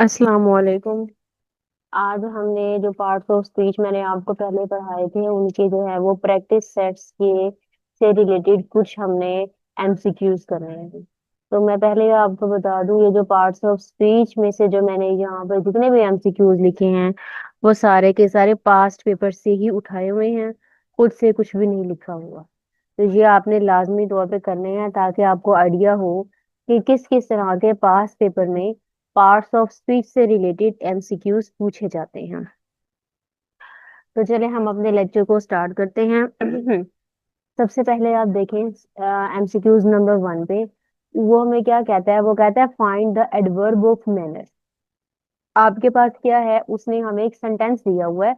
अस्सलाम वालेकुम। आज हमने जो पार्ट्स ऑफ स्पीच मैंने आपको पहले पढ़ाए थे उनके जो है वो प्रैक्टिस सेट्स के से रिलेटेड कुछ हमने एमसीक्यूज करने हैं। तो मैं पहले आपको बता दूं, ये जो पार्ट्स ऑफ स्पीच में से जो मैंने यहाँ पर जितने भी एमसीक्यूज लिखे हैं वो सारे के सारे पास्ट पेपर से ही उठाए हुए हैं। खुद से कुछ भी नहीं लिखा हुआ। तो ये आपने लाजमी तौर पे करने हैं ताकि आपको आइडिया हो कि किस किस तरह के पास्ट पेपर में पार्ट्स ऑफ स्पीच से रिलेटेड एमसीक्यूज पूछे जाते हैं। तो चले हम अपने लेक्चर को स्टार्ट करते हैं। सबसे पहले आप देखें एमसीक्यूज नंबर 1 पे। वो हमें क्या कहता है, वो कहता है find the adverb of manner. आपके पास क्या है, उसने हमें एक सेंटेंस दिया हुआ है।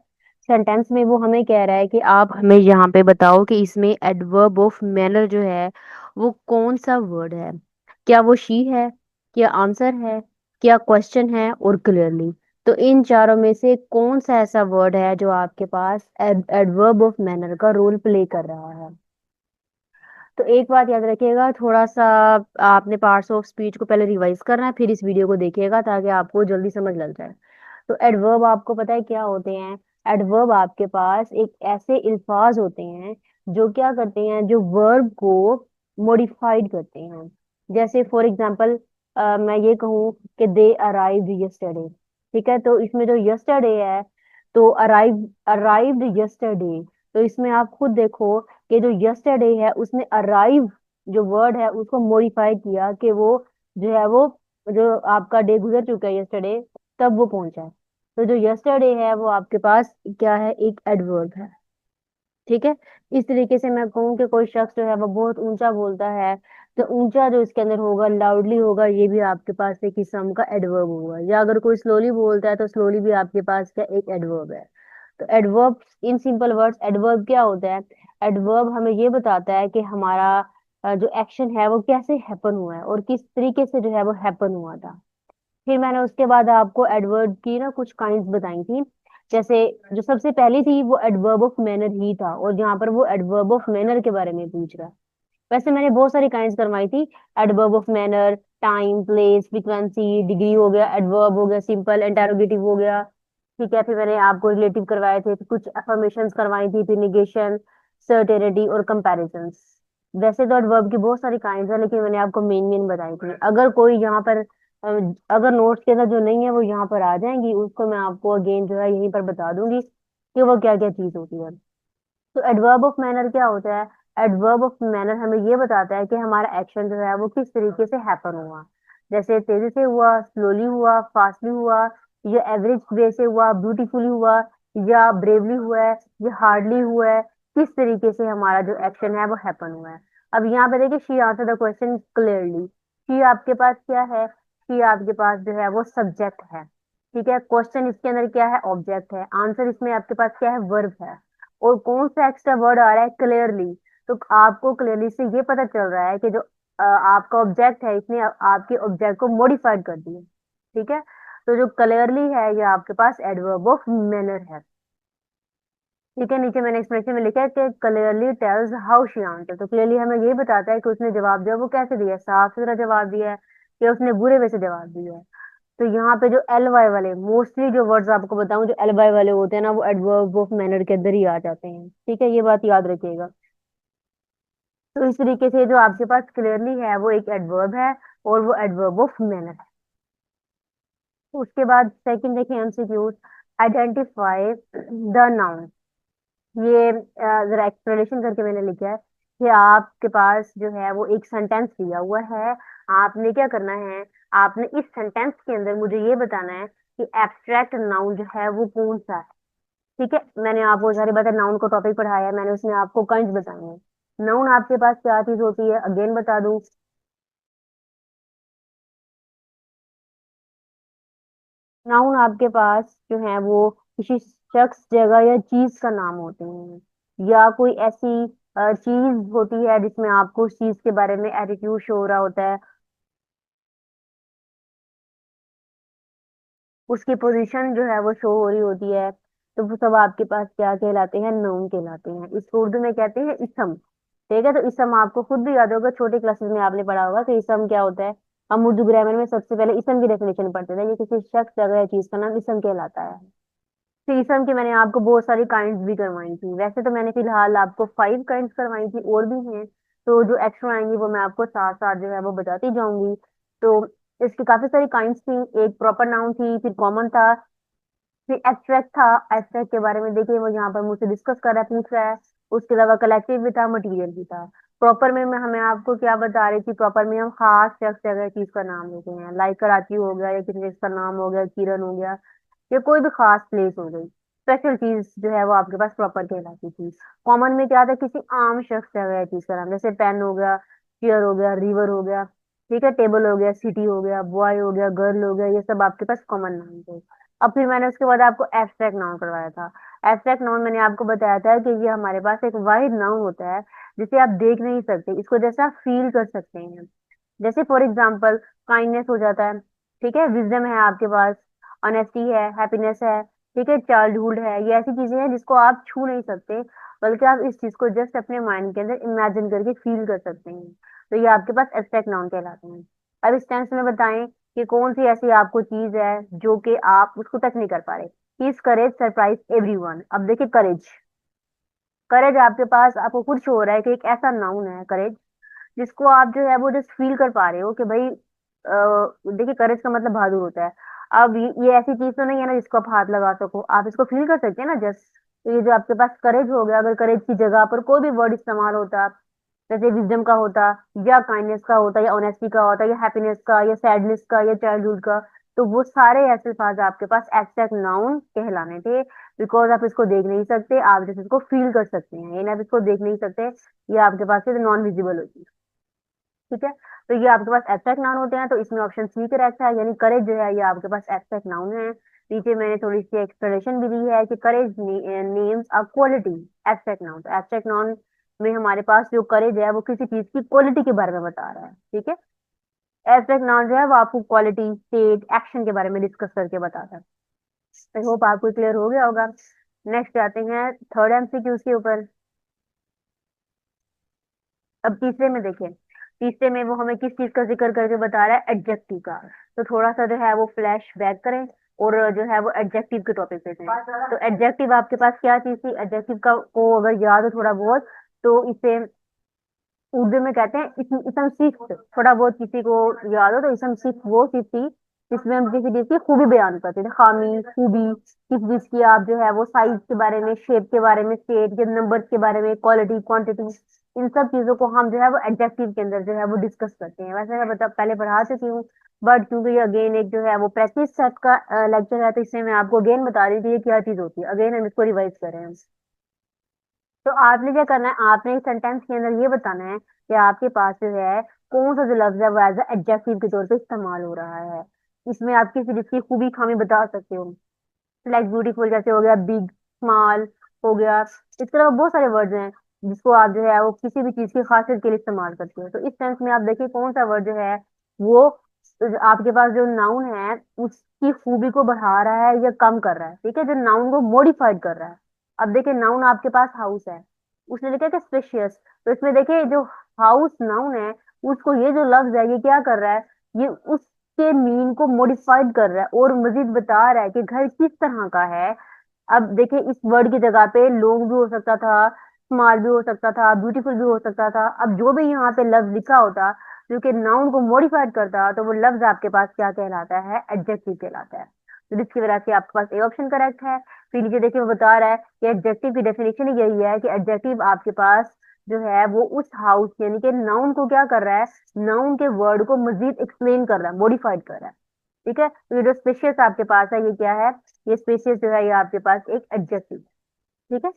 सेंटेंस में वो हमें कह रहा है कि आप हमें यहाँ पे बताओ कि इसमें एडवर्ब ऑफ मैनर जो है वो कौन सा वर्ड है। क्या वो शी है, क्या आंसर है, क्या क्वेश्चन है और क्लियरली। तो इन चारों में से कौन सा ऐसा वर्ड है जो आपके पास एडवर्ब ऑफ मैनर का रोल प्ले कर रहा है। तो एक बात याद रखिएगा, थोड़ा सा आपने पार्ट्स ऑफ स्पीच को पहले रिवाइज करना है, फिर इस वीडियो को देखिएगा ताकि आपको जल्दी समझ लग जाए। तो एडवर्ब आपको पता है क्या होते हैं। एडवर्ब आपके पास एक ऐसे अल्फाज होते हैं जो क्या करते हैं, जो वर्ब को मॉडिफाइड करते हैं। जैसे फॉर एग्जांपल मैं ये कहूँ कि दे अराइव्ड यस्टरडे। ठीक है, तो इसमें जो यस्टरडे है, तो अराइव्ड यस्टरडे। तो इसमें आप खुद देखो कि जो यस्टरडे है उसने अराइव जो वर्ड है उसको मॉडिफाई किया कि वो जो है वो जो आपका डे गुजर चुका है यस्टरडे, तब वो पहुंचा है। तो जो यस्टरडे है वो आपके पास क्या है, एक एडवर्ब है। ठीक है। इस तरीके से मैं कहूँ कि कोई शख्स जो है वो बहुत ऊंचा बोलता है, तो ऊंचा जो इसके अंदर होगा लाउडली होगा, ये भी आपके पास एक किस्म का एडवर्ब होगा। या अगर कोई स्लोली बोलता है तो स्लोली भी आपके पास क्या एक एडवर्ब है। तो adverb, in simple words, adverb क्या होता है। एडवर्ब हमें ये बताता है कि हमारा जो एक्शन है वो कैसे हैपन हुआ है और किस तरीके से जो है वो हैपन हुआ था। फिर मैंने उसके बाद आपको एडवर्ब की ना कुछ काइंड्स बताई थी। जैसे जो सबसे पहली थी वो एडवर्ब ऑफ मैनर ही था, और यहाँ पर वो एडवर्ब ऑफ मैनर के बारे में पूछ रहा है। वैसे मैंने बहुत सारी काइंड्स करवाई थी। Adverb of manner, time, place, frequency, degree हो गया, एडवर्ब हो गया, सिंपल इंटेरोगेटिव हो गया। ठीक है, फिर मैंने आपको रिलेटिव करवाए थे, फिर कुछ अफर्मेशंस करवाई थी, फिर निगेशन, सर्टेनिटी और कंपैरिजंस। वैसे तो एडवर्ब की बहुत सारी काइंड्स है, लेकिन मैंने आपको मेन मेन बताई थी। अगर कोई यहाँ पर अ, अगर नोट्स के अंदर जो नहीं है वो यहाँ पर आ जाएंगी, उसको मैं आपको अगेन जो है यहीं पर बता दूंगी कि वो क्या क्या चीज होती है। तो एडवर्ब ऑफ मैनर क्या होता है। एडवर्ब ऑफ मैनर हमें ये बताता है कि हमारा एक्शन जो है वो किस तरीके से हैपन हुआ। जैसे तेजी से हुआ, स्लोली हुआ, फास्टली हुआ, या एवरेज वे से हुआ, ब्यूटीफुली हुआ, या ब्रेवली हुआ है, या हार्डली हुआ है। किस तरीके से हमारा जो एक्शन है वो हैपन हुआ है। अब यहाँ पे देखिए, she answer the question clearly. She आपके पास क्या है, शी आपके पास जो है वो सब्जेक्ट है। ठीक है, क्वेश्चन इसके अंदर क्या है, ऑब्जेक्ट है। आंसर इसमें आपके पास क्या है, वर्ब है। और कौन सा एक्स्ट्रा वर्ड आ रहा है, क्लियरली। तो आपको क्लियरली से ये पता चल रहा है कि जो आपका ऑब्जेक्ट है इसने आपके ऑब्जेक्ट को मॉडिफाइड कर दिया। ठीक है, तो जो क्लियरली है ये आपके पास एडवर्ब ऑफ मैनर है। ठीक है, नीचे मैंने एक्सप्रेशन में लिखा है कि clearly tales how she answer. तो क्लियरली हमें ये बताता है कि उसने जवाब दिया वो कैसे दिया है, साफ सुथरा जवाब दिया है या उसने बुरे वे से जवाब दिया है। तो यहाँ पे जो एल वाई वाले, मोस्टली जो वर्ड्स आपको बताऊं जो एल वाई वाले होते हैं ना, वो एडवर्ब ऑफ मैनर के अंदर ही आ जाते हैं। ठीक है, ये बात याद रखिएगा। तो इस तरीके से जो आपके पास क्लियरली है वो एक एडवर्ब है, और वो एडवर्ब ऑफ मैनर है। तो उसके बाद सेकंड देखें एमसीक्यूज। Identify the noun. ये जरा एक्सप्लेनेशन करके मैंने लिखा है कि आपके पास जो है वो एक सेंटेंस दिया हुआ है। आपने क्या करना है, आपने इस सेंटेंस के अंदर मुझे ये बताना है कि एब्स्ट्रैक्ट नाउन जो है वो कौन सा है। ठीक है, मैंने आपको सारी बातें नाउन को टॉपिक पढ़ाया है, मैंने उसमें आपको काइंड्स बताए हैं। नाउन आपके पास क्या चीज होती है, अगेन बता दूं। नाउन आपके पास जो है वो किसी शख्स, जगह या चीज का नाम होते हैं, या कोई ऐसी चीज होती है जिसमें आपको उस चीज के बारे में एटीट्यूड शो हो रहा होता है, उसकी पोजीशन जो है वो शो हो रही होती है। तो वो सब आपके पास क्या कहलाते हैं, नाउन कहलाते हैं। इसको उर्दू में कहते हैं इसम। ठीक है, तो इसम आपको खुद भी याद होगा, छोटे क्लासेस में आपने पढ़ा होगा कि इसम क्या होता है। हम उर्दू ग्रामर में सबसे पहले इसम की डेफिनेशन पढ़ते थे, ये किसी शख्स जगह या चीज का नाम इसम कहलाता है। तो इसम की मैंने आपको बहुत सारी काइंड्स भी करवाई थी, वैसे तो मैंने फिलहाल आपको 5 काइंड्स करवाई थी, और भी हैं। तो जो एक्स्ट्रा आएंगी वो मैं आपको साथ साथ जो है वो बताती जाऊंगी। तो इसकी काफी सारी काइंड्स थी। एक प्रॉपर नाउन थी, फिर कॉमन था, फिर एब्स्ट्रैक्ट था। एब्स्ट्रैक्ट के बारे में देखिए वो यहाँ पर मुझसे डिस्कस कर रहा है, पूछ रहा है। उसके अलावा कलेक्टिव भी था, मटीरियल भी था। प्रॉपर में मैं हमें आपको क्या बता रही थी, प्रॉपर में हम खास शख्स जगह चीज का नाम लेते हैं, लाइक कराची हो गया, या किसी चीज का नाम हो गया, किरण हो गया, या कोई भी खास प्लेस हो गई। स्पेशल चीज जो है वो आपके पास प्रॉपर कहलाती थी। कॉमन में क्या था, किसी आम शख्स जगह चीज का नाम, जैसे पेन हो गया, चेयर हो गया, रिवर हो गया, ठीक है, टेबल हो गया, सिटी हो गया, बॉय हो गया, गर्ल हो गया, ये सब आपके पास कॉमन नाम थे। अब फिर मैंने उसके बाद आपको एब्स्ट्रैक्ट नाउन करवाया था। एब्स्ट्रैक्ट नाउन मैंने आपको बताया था कि ये हमारे पास एक वाहिद नाउन होता है, जिसे आप देख नहीं सकते, इसको जैसे आप फील कर सकते हैं। जैसे फॉर एग्जाम्पल काइंडनेस हो जाता है, ठीक है, विजडम है आपके पास, ऑनेस्टी है, हैप्पीनेस है, ठीक है, चाइल्डहुड है, ये ऐसी चीजें हैं जिसको आप छू नहीं सकते, बल्कि आप इस चीज को जस्ट अपने माइंड के अंदर इमेजिन करके फील कर सकते हैं। तो ये आपके पास एब्स्ट्रैक्ट नाउन कहलाते हैं। अब इस टेंस में बताएं कि कौन सी ऐसी आपको चीज है जो कि आप उसको टच नहीं कर पा रहे। हिज करेज सरप्राइज एवरीवन। अब देखिए करेज, करेज आपके पास आपको खुद शो हो रहा है कि एक ऐसा नाउन है करेज, जिसको आप जो है वो जस्ट फील कर पा रहे हो कि भाई देखिए करेज का मतलब बहादुर होता है। अब ये ऐसी चीज तो नहीं है ना जिसको आप हाथ लगा सको, आप इसको फील कर सकते हैं ना जस्ट। तो ये जो आपके पास करेज हो गया, अगर करेज की जगह पर कोई भी वर्ड इस्तेमाल होता, जैसे विजडम का होता, या काइंडनेस का होता, या ऑनेस्टी का होता, या हैप्पीनेस का, या सैडनेस का, या चाइल्डहुड का, तो वो सारे ऐसे अल्फाज आपके पास एब्स्ट्रैक्ट नाउन कहलाने थे। बिकॉज आप इसको देख नहीं सकते, आप जैसे इसको फील कर सकते हैं, यानी आप इसको देख नहीं सकते, ये आपके पास से नॉन विजिबल होती है। ठीक है, तो ये आपके पास एब्स्ट्रैक्ट नाउन होते हैं, तो इसमें ऑप्शन सी करेक्ट है, यानी करेज जो है ये आपके पास एब्स्ट्रैक्ट नाउन है। नीचे मैंने थोड़ी सी एक्सप्लेनेशन भी दी है कि courage names a quality. Abstract noun, तो एब्स्ट्रैक्ट नाउन में हमारे पास जो करेज है वो किसी चीज की क्वालिटी के बारे में बता रहा है, ठीक है। एब्स्ट्रैक्ट नाउन जो है वो आपको क्वालिटी, स्टेट, एक्शन के बारे में डिस्कस करके बताता है। आई होप आपको क्लियर हो गया होगा। नेक्स्ट आते हैं थर्ड एमसीक्यूज के ऊपर। अब तीसरे में देखें, तीसरे में वो हमें किस चीज का जिक्र करके बता रहा है, एडजेक्टिव का। तो थोड़ा सा जो है वो फ्लैश बैक करें, और जो है वो एडजेक्टिव के टॉपिक पे जाएं। तो एडजेक्टिव आपके पास क्या चीज थी, एडजेक्टिव का को अगर याद हो थोड़ा बहुत, तो इसे उर्दू में कहते हैं इसम सिफ्त। थोड़ा बहुत किसी को याद हो तो इसम सिफ्त वो चीज थी जिसमें हम किसी चीज की खूबी बयान करते थे, खामी, खूबी, किस चीज की आप जो है वो साइज के बारे में, शेप के बारे में, स्टेट के नंबर्स के बारे में, क्वालिटी, क्वांटिटी, इन सब चीजों को हम जो है वो एडजेक्टिव के अंदर जो है वो डिस्कस करते हैं। वैसे मैं पहले पढ़ा चुकी हूँ, बट क्योंकि ये अगेन एक जो है वो प्रैक्टिस सेट का लेक्चर है, तो इसमें मैं आपको अगेन बता रही थी ये क्या चीज होती है, अगेन हम इसको रिवाइज कर रहे हैं। तो आपने क्या करना है, आपने इस सेंटेंस के अंदर ये बताना है कि आपके पास जो है कौन सा जो लफ्ज है वो एज एडजेक्टिव के तौर पे इस्तेमाल हो रहा है। इसमें आप किसी चीज की खूबी खामी बता सकते हो, लाइक ब्यूटीफुल जैसे हो गया, बिग, स्मॉल हो गया, इस तरह बहुत सारे वर्ड्स हैं जिसको आप जो है वो किसी भी चीज की खासियत के लिए इस्तेमाल करते हो। तो इस सेंस में आप देखिए कौन सा वर्ड जो है वो आपके पास जो नाउन है उसकी खूबी को बढ़ा रहा है या कम कर रहा है, ठीक है, जो नाउन को मॉडिफाइड कर रहा है। अब देखिए नाउन आपके पास हाउस है, उसने लिखा कि स्पेशियस, तो इसमें देखिए जो हाउस नाउन है उसको ये जो लफ्ज है ये क्या कर रहा है, ये उसके मीन को मॉडिफाइड कर रहा है और मजीद बता रहा है कि घर किस तरह का है। अब देखिए इस वर्ड की जगह पे लॉन्ग भी हो सकता था, स्मॉल भी हो सकता था, ब्यूटीफुल भी हो सकता था। अब जो भी यहाँ पे लफ्ज लिखा होता जो कि नाउन को मॉडिफाइड करता, तो वो लफ्ज आपके पास क्या कहलाता है, एडजेक्टिव कहलाता है। तो जिसकी वजह से आपके पास ए ऑप्शन करेक्ट है। फिर नीचे देखिए वो बता रहा है कि एडजेक्टिव की डेफिनेशन ही यही है कि एडजेक्टिव आपके पास जो है वो उस हाउस यानी कि नाउन को क्या कर रहा है, नाउन के वर्ड को मजीद एक्सप्लेन कर रहा है, मॉडिफाइड कर रहा है। ठीक है, तो ये जो स्पेशियस आपके पास है ये क्या है, ये स्पेशियस जो है ये आपके पास एक एडजेक्टिव। ठीक है,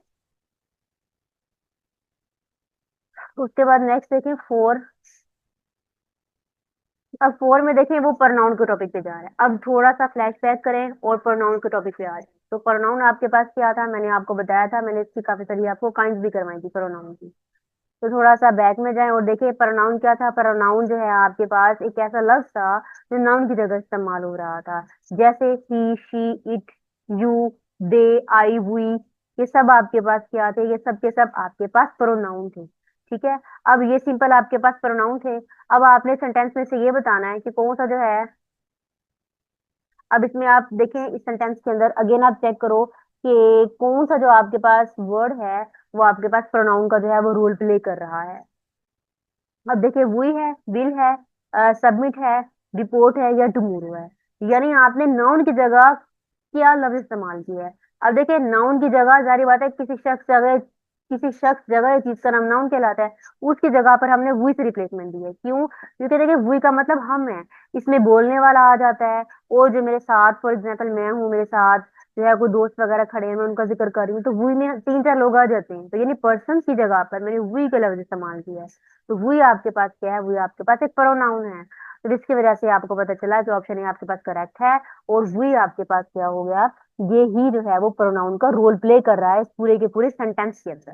उसके बाद नेक्स्ट देखिए फोर। अब फोर में देखें वो प्रोनाउन के टॉपिक पे जा रहा है। अब थोड़ा सा फ्लैश बैक करें और प्रोनाउन के टॉपिक पे आ जाए। तो प्रोनाउन आपके पास क्या था, मैंने आपको बताया था, मैंने इसकी काफी सारी आपको काइंड्स भी करवाई थी प्रोनाउन की। तो थोड़ा सा बैक में जाएं और देखिए प्रोनाउन क्या था। प्रोनाउन जो है आपके पास एक ऐसा लफ्ज था जो नाउन की जगह इस्तेमाल हो रहा था, जैसे he, she, it, you, they, I, we, ये सब आपके पास क्या थे, ये सब के सब आपके पास प्रोनाउन थे। ठीक है। अब ये सिंपल आपके पास प्रोनाउन थे। अब आपने सेंटेंस में से ये बताना है कि कौन सा जो है, अब इसमें आप देखें इस सेंटेंस के अंदर अगेन आप चेक करो कि कौन सा जो आपके पास वर्ड है वो आपके पास प्रोनाउन का जो है वो रोल प्ले कर रहा है। अब देखिए वही है, विल है, सबमिट है, रिपोर्ट है या टुमारो है। यानी आपने नाउन की जगह क्या लफ्ज इस्तेमाल किया है। अब देखिए नाउन की जगह जारी बात है, किसी शख्स जगह चीज का नाम नाउन कहलाता है, उसकी जगह पर हमने वी से रिप्लेसमेंट दी है। क्यों? क्योंकि देखिए वी का मतलब हम है, इसमें बोलने वाला आ जाता है, और जो मेरे साथ फॉर एग्जाम्पल मैं हूँ, मेरे साथ जो है कोई दोस्त वगैरह खड़े हैं, मैं उनका जिक्र कर रही हूँ, तो वी में तीन चार लोग आ जाते हैं, तो यानी पर्सन की जगह पर मैंने वी का लफ्ज इस्तेमाल किया है। तो वी आपके पास क्या है? वी आपके पास एक प्रोनाउन है। तो जिसकी वजह से आपको पता चला कि ऑप्शन ए आपके पास करेक्ट है, और वी आपके पास क्या हो गया, ये ही जो है वो प्रोनाउन का रोल प्ले कर रहा है इस पूरे के पूरे सेंटेंस के अंदर।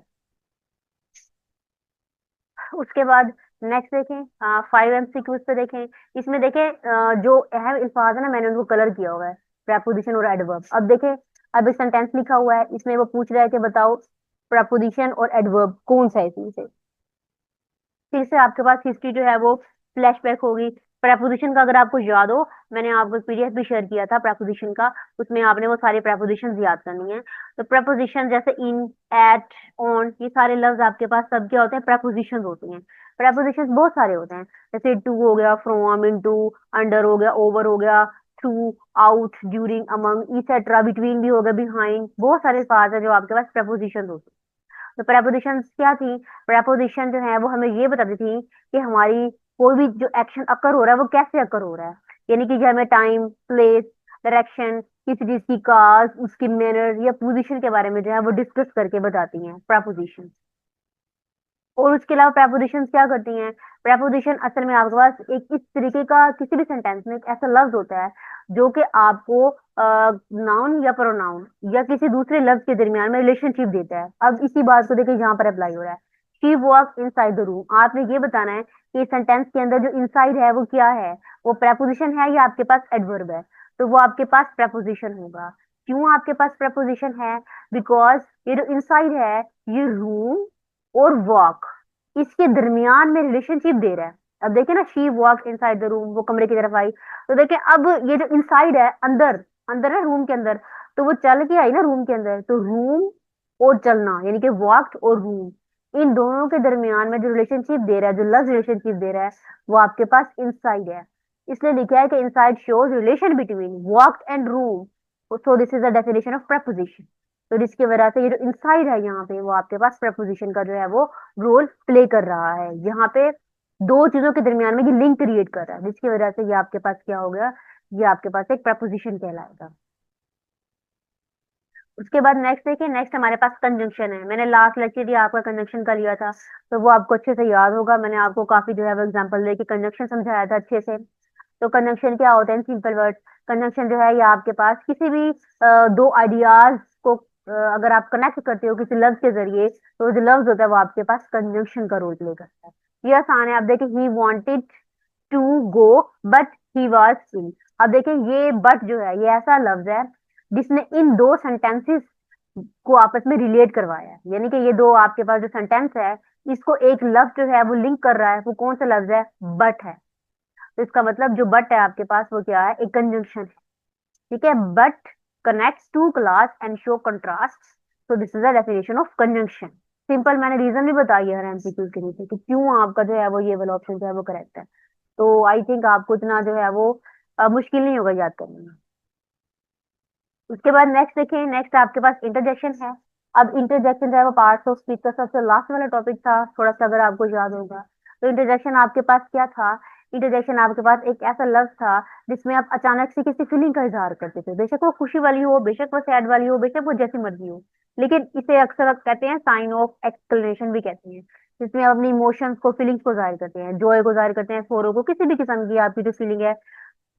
उसके बाद नेक्स्ट देखें, 5 MCQs पे देखें। इसमें देखें जो अहम अल्फाज है ना, मैंने उनको कलर किया हुआ है, प्रेपोजिशन और एडवर्ब। अब देखें, अब एक सेंटेंस लिखा हुआ है, इसमें वो पूछ रहा है कि बताओ प्रेपोजिशन और एडवर्ब कौन सा है इसमें से। फिर से आपके पास हिस्ट्री जो है वो फ्लैशबैक होगी। प्रेपोजिशन का अगर आपको याद हो, मैंने आपको पीडीएफ भी शेयर किया था प्रेपोजिशन का, उसमें आपने वो सारे प्रेपोजिशन याद करनी है। तो प्रेपोजिशन जैसे इन, एट, ऑन, ये सारे लफ्ज आपके पास सब क्या होते हैं? प्रेपोजिशन होते हैं। प्रेपोजिशन बहुत सारे होते हैं, जैसे टू हो गया, फ्रॉम, इनटू, अंडर हो गया, ओवर हो गया, through, out, during, among, etcetera, between भी हो गया, बिहाइंड, बहुत सारे अल्फाज है जो आपके पास प्रेपोजिशन होते हैं। तो प्रेपोजिशन क्या थी? प्रेपोजिशन जो है वो हमें ये बताती थी कि हमारी कोई भी जो एक्शन अकर हो रहा है वो कैसे अकर हो रहा है। यानी कि जो हमें टाइम, प्लेस, डायरेक्शन, किसी चीज की काज, उसकी मैनर या पोजीशन के बारे में जो है वो डिस्कस करके बताती हैं प्रेपोजिशन। और उसके अलावा प्रेपोजिशन क्या करती हैं? प्रेपोजिशन असल में आपके पास एक इस तरीके का किसी भी सेंटेंस में एक ऐसा लफ्ज होता है जो कि आपको नाउन या प्रोनाउन या किसी दूसरे लफ्ज के दरमियान में रिलेशनशिप देता है। अब इसी बात को देखिए यहाँ पर अप्लाई हो रहा है। She walk in side the room, आपने ये बताना है कि सेंटेंस के अंदर जो इनसाइड है वो क्या है, वो प्रेपोजिशन है या आपके पास एडवर्ब है। तो वो आपके पास प्रेपोजिशन होगा। क्यों आपके पास प्रेपोजिशन है? बिकॉज ये जो इनसाइड है, ये रूम और वॉक, इसके दरमियान में रिलेशनशिप दे रहा है। अब देखिए ना, she walk inside the room, वो कमरे की तरफ आई। तो देखिए अब ये जो इनसाइड है, अंदर, अंदर है रूम के अंदर, तो वो चल के आई ना रूम के अंदर, तो रूम और चलना यानी कि वॉक्ड और रूम, इन दोनों के दरमियान में जो रिलेशनशिप दे रहा है, जो लव रिलेशनशिप दे रहा है, वो आपके पास इनसाइड है। इसलिए लिखा है कि inside shows relation between walked and room, so this is the definition of preposition. तो जिसकी वजह से ये जो इनसाइड है यहाँ पे, वो आपके पास प्रपोजिशन का जो है वो रोल प्ले कर रहा है। यहाँ पे दो चीजों के दरमियान में ये लिंक क्रिएट कर रहा है, जिसकी वजह से ये आपके पास क्या हो गया, ये आपके पास एक प्रपोजिशन कहलाएगा। उसके बाद नेक्स्ट देखिए, नेक्स्ट हमारे पास कंजंक्शन है। मैंने लास्ट लेक्चर दिया आपका कंजंक्शन का लिया था, तो वो आपको अच्छे से याद होगा। मैंने आपको काफी जो है वो एग्जांपल दे के कंजंक्शन समझाया था अच्छे से। तो कंजंक्शन क्या होता है इन सिंपल वर्ड? कंजंक्शन जो है ये आपके पास किसी भी दो आइडियाज को अगर आप कनेक्ट करते हो किसी लफ्ज के जरिए, तो जो लफ्ज होता है वो आपके पास कंजंक्शन का रोल प्ले करता है। ये आसान है। आप देखिए, he wanted to go but he was ill. अब देखिए ये बट जो है ये ऐसा लफ्ज है जिसने इन दो सेंटेंसेस को आपस में रिलेट करवाया है। यानी कि ये दो आपके पास जो सेंटेंस है, इसको एक लफ्ज जो है वो लिंक कर रहा है, वो कौन सा लफ्ज है? बट है। तो इसका मतलब जो बट है आपके पास वो क्या है? एक कंजंक्शन है। ठीक है, but connects two clause and show contrast, so this is the definition of conjunction. Simple, मैंने रीजन भी बताई है हर एमसीक्यू के नीचे कि क्यों आपका जो है वो ये वाला ऑप्शन जो है वो करेक्ट है। तो आई थिंक आपको इतना जो है वो मुश्किल नहीं होगा याद करने में। उसके बाद नेक्स्ट देखें, नेक्स्ट आपके पास इंटरजेक्शन है। अब इंटरजेक्शन जो है वो पार्ट्स ऑफ स्पीच का सबसे लास्ट वाला टॉपिक था, थोड़ा सा अगर आपको याद होगा। तो इंटरजेक्शन आपके पास क्या था? इंटरजेक्शन आपके पास एक ऐसा लफ्ज था जिसमें आप अचानक से किसी फीलिंग का इजहार करते थे, बेशक वो खुशी वाली हो, बेशक वो सैड वाली हो, बेशक वो जैसी मर्जी हो, लेकिन इसे अक्सर कहते हैं साइन ऑफ एक्सक्लेमेशन भी कहते हैं, जिसमें आप अपनी इमोशंस को, फीलिंग्स को जाहिर करते हैं, जॉय को जाहिर करते हैं, सोरो को, किसी भी किस्म की आपकी जो फीलिंग है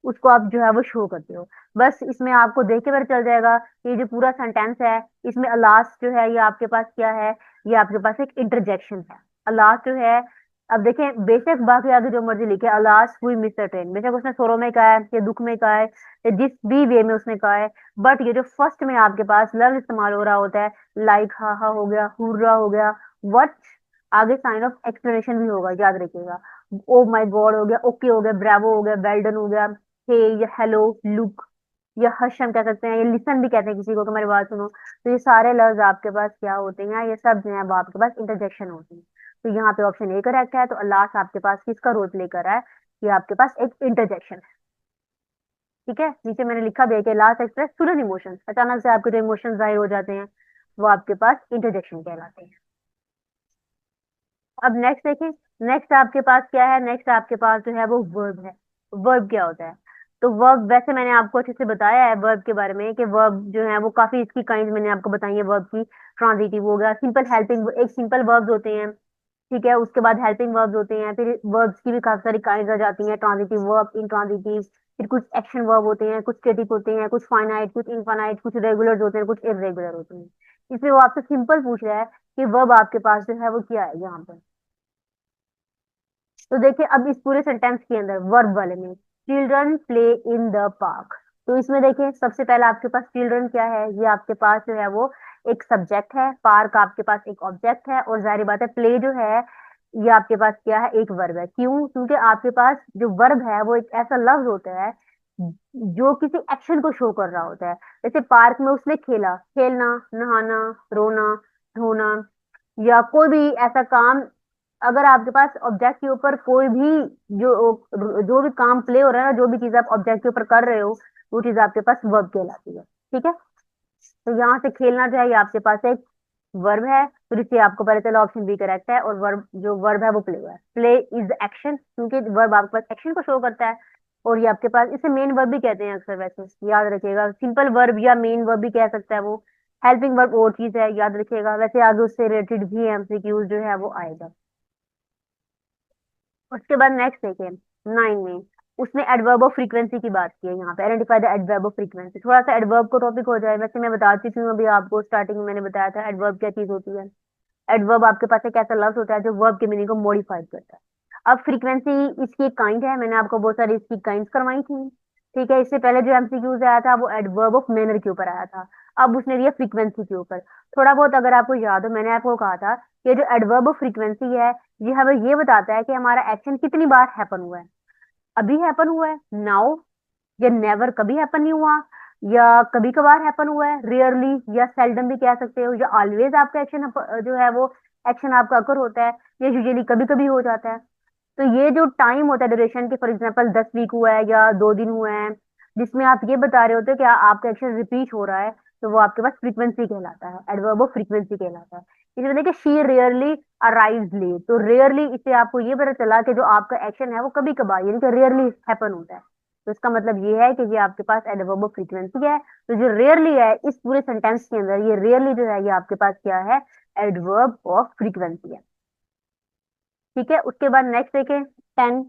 उसको आप जो है वो शो करते हो। बस इसमें आपको देख के पता चल जाएगा कि ये जो पूरा सेंटेंस है, इसमें अलास्ट जो है ये आपके पास क्या है? ये आपके पास एक इंटरजेक्शन है। अलास्ट जो है, अब देखें बेशक बाकी आगे जो मर्जी लिखे, अलास्ट हुई मिस्टर ट्रेन, बेशक उसने सोरो में कहा है या दुख में कहा है या जिस भी वे में उसने कहा है, बट ये जो फर्स्ट में आपके पास लफ्ज इस्तेमाल हो रहा होता है, लाइक हा हा हो गया, हुर्रा हो गया, वट आगे साइन ऑफ एक्सप्लेनेशन भी होगा, याद रखिएगा। ओ माय गॉड हो गया, ओके हो गया, ब्रावो हो गया, वेल डन हो गया, हे या हेलो, लुक या हश हम कह सकते हैं, या लिसन भी कहते हैं किसी को कि मेरी बात सुनो। तो ये सारे लफ्ज आपके पास क्या होते हैं, ये सब जो है वो आपके पास इंटरजेक्शन होते हैं। तो यहाँ पे ऑप्शन ए करेक्ट है। तो लास्ट आपके पास किसका रोल प्ले कर रहा है, ये आपके पास एक इंटरजेक्शन है। ठीक है, नीचे मैंने लिखा भी है कि लास्ट एक्सप्रेस सडन इमोशंस, अचानक से आपके जो इमोशंस जाहिर हो जाते हैं, वो आपके पास इंटरजेक्शन कहलाते हैं। अब नेक्स्ट देखें। नेक्स्ट आपके पास क्या है, नेक्स्ट आपके पास जो है वो वर्ब है। वर्ब क्या होता है? तो वर्ब, वैसे मैंने आपको अच्छे से बताया है वर्ब के बारे में कि वर्ब जो है वो काफी इसकी काइंड मैंने आपको बताई है वर्ब की। ट्रांजिटिव हो गया, सिंपल हेल्पिंग, एक सिंपल वर्ब्स होते हैं। ठीक है, उसके बाद हेल्पिंग वर्ब्स होते हैं, फिर वर्ब्स की भी काफी सारी काइंड आ जाती हैं, ट्रांजिटिव वर्ब, इंट्रांजिटिव। फिर कुछ एक्शन वर्ब होते हैं, कुछ स्टैटिक होते हैं, कुछ फाइनाइट, कुछ इनफाइनाइट, कुछ रेगुलर होते हैं, कुछ इरेगुलर होते हैं। इसमें वो आपसे सिंपल पूछ रहा है कि वर्ब आपके पास जो है वो क्या है यहाँ पर। तो देखिए, अब इस पूरे सेंटेंस के अंदर वर्ब वाले में, children play in the park. तो इसमें देखिए सबसे पहला आपके पास चिल्ड्रन क्या है, ये आपके पास जो है वो एक सब्जेक्ट है, पार्क आपके पास एक ऑब्जेक्ट है, और जाहिर बात है प्ले जो है ये आपके पास क्या है, एक वर्ब है। क्यों? क्योंकि आपके पास जो वर्ब है वो एक ऐसा लफ्ज होता है जो किसी एक्शन को शो कर रहा होता है। जैसे पार्क में उसने खेला, खेलना, नहाना, रोना, धोना, या कोई भी ऐसा काम। अगर आपके पास ऑब्जेक्ट के ऊपर कोई भी जो जो भी काम प्ले हो रहा है ना, जो भी चीज आप ऑब्जेक्ट के ऊपर कर रहे हो, वो चीज आपके पास वर्ब कहलाती है। ठीक है, तो यहाँ से खेलना जो है ये आपके पास एक वर्ब है। फिर इससे आपको पता चला ऑप्शन बी करेक्ट है, और वर्ब जो वर्ब है वो प्ले हुआ है। प्ले इज एक्शन, क्योंकि वर्ब आपके पास एक्शन को शो करता है। और ये आपके पास, इसे मेन वर्ब भी कहते हैं अक्सर, वैसे याद रखिएगा, सिंपल वर्ब या मेन वर्ब भी कह सकता है वो। हेल्पिंग वर्ब और चीज है, याद रखिएगा। वैसे आगे उससे रिलेटेड भी एमसीक्यूज जो है वो आएगा। उसके बाद नेक्स्ट देखें, 9 में उसने एडवर्ब ऑफ फ्रीक्वेंसी की बात की है। यहाँ पे identify the adverb of frequency, थोड़ा सा एडवर्ब को टॉपिक हो जाए। वैसे मैं बता चुकी हूँ अभी आपको, स्टार्टिंग में मैंने बताया था एडवर्ब क्या चीज होती है। एडवर्ब आपके पास एक ऐसा लफ्ज होता है जो वर्ब के मीनिंग को मॉडिफाई करता है। अब फ्रीक्वेंसी इसकी एक काइंड है, मैंने आपको बहुत सारी इसकी काइंड्स करवाई थी। ठीक है, इससे पहले जो एमसीक्यूज आया था वो एडवर्ब ऑफ मैनर के ऊपर आया था। अब उसने दिया फ्रीक्वेंसी के ऊपर। थोड़ा बहुत अगर आपको याद हो, मैंने आपको कहा था कि जो एडवर्ब ऑफ फ्रीक्वेंसी है, ये हमें ये बताता है कि हमारा एक्शन कितनी बार हैपन हुआ है। अभी हैपन हुआ है, नाउ, या नेवर कभी हैपन नहीं हुआ, या कभी कभार हैपन हुआ है, रेयरली, या सेल्डम भी कह सकते हो, या ऑलवेज आपका एक्शन जो है वो एक्शन आपका अकर होता है, या यूजुअली कभी कभी हो जाता है। तो ये जो टाइम होता है ड्यूरेशन के, फॉर एग्जांपल 10 वीक हुआ है या 2 दिन हुए हैं, जिसमें आप ये बता रहे होते हो कि आपका एक्शन रिपीट हो रहा है, तो वो आपके पास फ्रीक्वेंसी कहलाता है, एडवर्ब ऑफ फ्रीक्वेंसी कहलाता है। इसमें देखिए, शी रेयरली अराइव्स लेट, तो रेयरली इससे आपको ये पता चला कि जो आपका एक्शन है वो कभी कभार यानी कि रेयरली हैपन होता है। तो इसका मतलब ये है कि ये आपके पास एडवर्ब ऑफ फ्रीक्वेंसी है। तो जो रेयरली है इस पूरे सेंटेंस के अंदर, ये रेयरली जो है ये आपके पास क्या है, एडवर्ब ऑफ फ्रीक्वेंसी है। ठीक है, उसके बाद नेक्स्ट देखें, 10।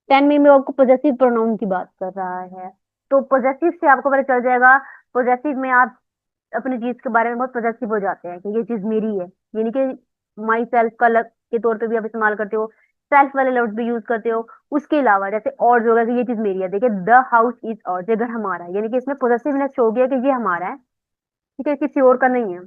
10 में भी आपको पोजेसिव प्रोनाउन की बात कर रहा है। तो पोजेसिव से आपको पता चल जाएगा, पोजेसिव में आप अपनी चीज के बारे में बहुत पोजेसिव हो जाते हैं कि ये चीज मेरी है, यानी कि माई सेल्फ का लग के तौर पे भी आप इस्तेमाल करते हो, सेल्फ वाले लफ्ज भी यूज करते हो। उसके अलावा जैसे और जो होगा कि ये चीज मेरी है, देखिए द हाउस इज और, ये घर हमारा है, यानी कि इसमें पोजेसिवनेस हो गया कि ये हमारा है। ठीक है, किसी और का नहीं है।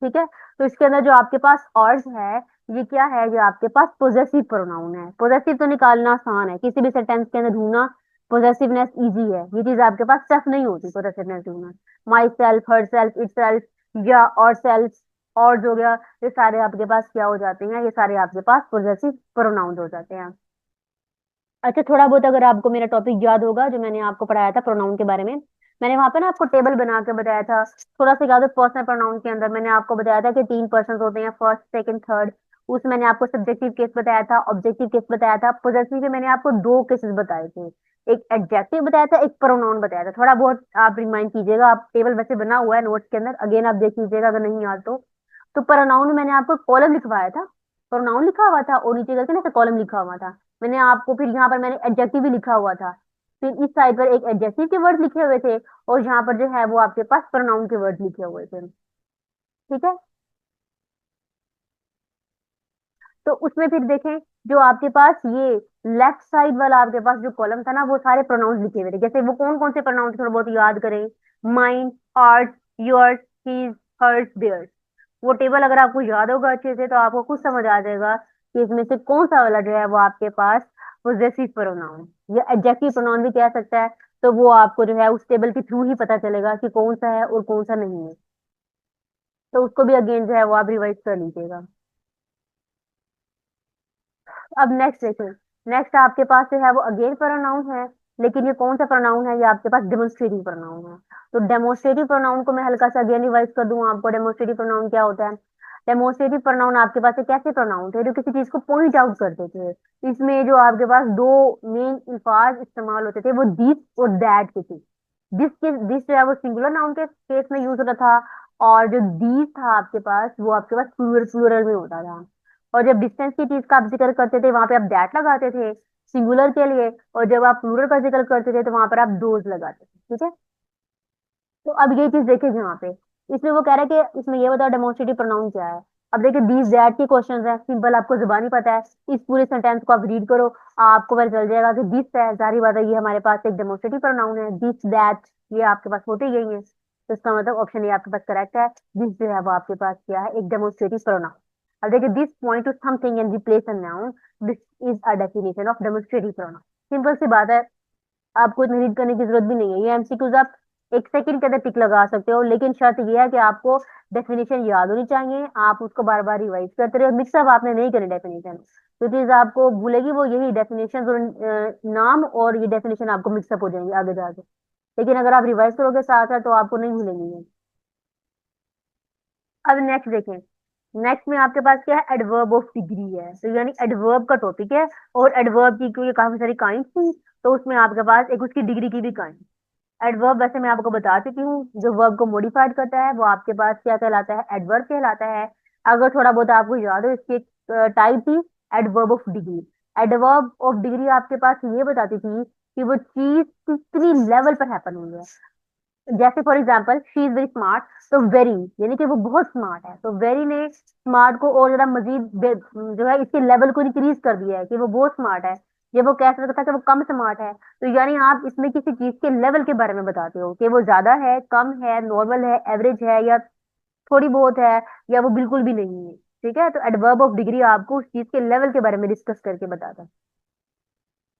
ठीक है, तो इसके अंदर जो आपके पास ऑर्स है, ये क्या है, ये आपके पास पोजेसिव प्रोनाउन है। पोजेसिव तो निकालना आसान है, किसी भी सेंटेंस के अंदर ढूंढना पोजेसिवनेस इजी है। ये चीज आपके पास सेल्फ नहीं होती, पोजेसिवनेस ढूंढना। My self, herself, it self, या और सेल्फ, और जो गया, ये सारे आपके पास क्या हो जाते हैं, ये सारे आपके पास पोजेसिव प्रोनाउन हो जाते हैं। अच्छा, थोड़ा बहुत अगर आपको मेरा टॉपिक याद होगा जो मैंने आपको पढ़ाया था प्रोनाउन के बारे में, मैंने वहां पे ना आपको टेबल बना के बताया था। थोड़ा सा याद है, पर्सनल प्रोनाउन के अंदर मैंने आपको बताया था कि 3 पर्सन होते हैं, फर्स्ट, सेकंड, थर्ड। उसमें मैंने आपको सब्जेक्टिव केस बताया था, ऑब्जेक्टिव केस बताया था। पोजेसिव के मैंने आपको 2 केसेस बताए थे, एक एडजेक्टिव बताया था, एक प्रोनाउन बताया था। थोड़ा बहुत आप रिमाइंड कीजिएगा, आप टेबल वैसे बना हुआ है नोट्स के अंदर, अगेन आप देख लीजिएगा अगर नहीं याद तो प्रोनाउन में मैंने आपको कॉलम लिखवाया था, प्रोनाउन लिखा हुआ था, और नीचे करके ना कॉलम लिखा हुआ था। मैंने आपको फिर यहाँ पर मैंने एडजेक्टिव भी लिखा हुआ था। फिर इस साइड पर एक एडजेक्टिव के वर्ड लिखे हुए थे, और यहाँ पर जो है वो आपके पास प्रोनाउन के वर्ड लिखे हुए थे। ठीक है, तो उसमें फिर देखें, जो आपके पास ये लेफ्ट साइड वाला आपके पास जो कॉलम था ना, वो सारे प्रोनाउंस लिखे हुए थे। जैसे वो कौन कौन से प्रोनाउंस, थोड़ा बहुत याद करें। Mine, art, yours, his, hers, theirs. वो टेबल अगर आपको याद होगा अच्छे से तो आपको खुद समझ आ जाएगा कि इसमें से कौन सा वाला जो है वो आपके पास पोजेसिव प्रोनाउन या एडजेक्टिव प्रोनाउन भी कह सकता है। तो वो आपको जो है उस टेबल के थ्रू ही पता चलेगा कि कौन सा है और कौन सा नहीं है। तो उसको भी अगेन जो है वो आप रिवाइज कर लीजिएगा। अब नेक्स्ट देखिए। नेक्स्ट आपके पास जो है वो अगेन प्रोनाउन है, लेकिन ये कौन सा प्रोनाउन है, ये आपके पास डेमोन्स्ट्रेटिव प्रोनाउन है। तो डेमोन्स्ट्रेटिव प्रोनाउन को मैं हल्का सा अगेन रिवाइज कर दूं आपको, डेमोन्स्ट्रेटिव प्रोनाउन क्या होता है। डेमोन्स्ट्रेटिव प्रोनाउन आपके पास एक ऐसे प्रोनाउन थे जो किसी चीज को पॉइंट आउट करते थे। इसमें जो आपके पास दो मेन अल्फाज इस्तेमाल होते थे वो दिस और दैट के थे। दिस जो है वो सिंगुलर नाउन के केस में यूज होता था, और जो दीज था आपके पास वो आपके पास प्लूरल प्लूरल में होता था। और जब डिस्टेंस की चीज का आप जिक्र करते थे वहां पे आप दैट लगाते थे सिंगुलर के लिए, और जब आप प्लूरल का जिक्र करते थे तो वहां पर आप दोज लगाते थे। ठीक है। तो अब ये चीज देखिए यहाँ पे, इसमें वो कह रहा है कि इसमें ये बताओ डेमोन्स्ट्रेटिव प्रोनाउन क्या है। अब देखिए दीज दैट के क्वेश्चंस है, सिंपल आपको जुबानी पता है। इस पूरे सेंटेंस को आप रीड करो, आपको पता चल जाएगा कि दिस है, जारी बात है ये हमारे पास एक डेमोन्स्ट्रेटिव प्रोनाउन है। दिस दैट ये आपके पास होते ही गई है, तो इसका मतलब ऑप्शन ये आपके पास करेक्ट है। दिस जो है वो आपके पास क्या है, एक डेमोन्स्ट्रेटिव प्रोनाउन। अब देखिए this point to something and replace a noun, this is a definition of demonstrative pronoun. Simple सी बात है, आपको इतना रीड करने की जरूरत भी नहीं है, ये एमसीक्यूज आप एक सेकंड के अंदर टिक लगा सकते हो। लेकिन शर्त ये है कि आपको डेफिनेशन याद होनी चाहिए, आप उसको बार बार रिवाइज करते रहे। मिक्सअप आपने नहीं करनी डेफिनेशन, जो चीज आपको भूलेगी वो यही डेफिनेशन और नाम, और ये डेफिनेशन आपको मिक्सअप हो जाएंगे आगे जाके। लेकिन अगर आप रिवाइज करोगे साथ साथ तो आपको नहीं भूलेंगे ये। अब नेक्स्ट देखें। नेक्स्ट में आपके पास क्या है, एडवर्ब ऑफ डिग्री है, तो यानी एडवर्ब का टॉपिक है। और एडवर्ब की क्योंकि काफी सारी काइंड थी, तो उसमें आपके पास एक उसकी डिग्री की भी काइंड। एडवर्ब वैसे मैं आपको बता चुकी हूँ, जो वर्ब को मॉडिफाइड करता है वो आपके पास क्या कहलाता है, एडवर्ब कहलाता है। अगर थोड़ा बहुत आपको याद हो, इसकी एक टाइप थी adverb of degree. Adverb of degree आपके पास ये बताती थी कि वो चीज कितनी लेवल पर हैपन हुई है। जैसे for example she is very smart, तो वेरी यानी कि वो बहुत स्मार्ट है, तो वेरी ने स्मार्ट को और ज्यादा मजीद जो है इसके लेवल को इंक्रीज कर दिया है कि वो बहुत स्मार्ट है। ये वो कह सकता था कि वो कम स्मार्ट है, तो यानी आप इसमें किसी चीज के लेवल के बारे में बताते हो कि वो ज्यादा है, कम है, नॉर्मल है, एवरेज है, या थोड़ी बहुत है, या वो बिल्कुल भी नहीं है। ठीक है, तो एडवर्ब ऑफ डिग्री आपको उस चीज के लेवल के बारे में डिस्कस करके बताता है।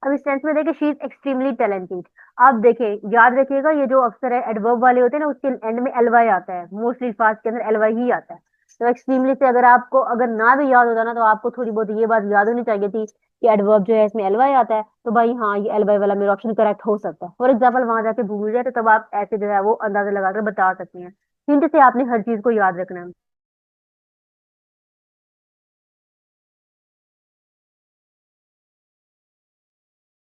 अब इस सेंस में देखिए शी इज एक्सट्रीमली टैलेंटेड। आप देखें, याद रखिएगा ये जो अक्सर है एडवर्ब वाले होते हैं ना उसके एंड में एल वाई आता है, मोस्टली फास्ट के अंदर एल वाई ही आता है। तो एक्सट्रीमली से अगर आपको अगर ना भी याद होता ना तो आपको थोड़ी बहुत ये बात याद होनी चाहिए थी कि एडवर्ब जो है इसमें एल वाई आता है, तो भाई हाँ ये एल वाई वाला मेरा ऑप्शन करेक्ट हो सकता है। फॉर एग्जाम्पल वहां जाके भूल जाए तो तब आप ऐसे जो है वो अंदाजा लगाकर बता सकते हैं। हिंट से आपने हर चीज को याद रखना है।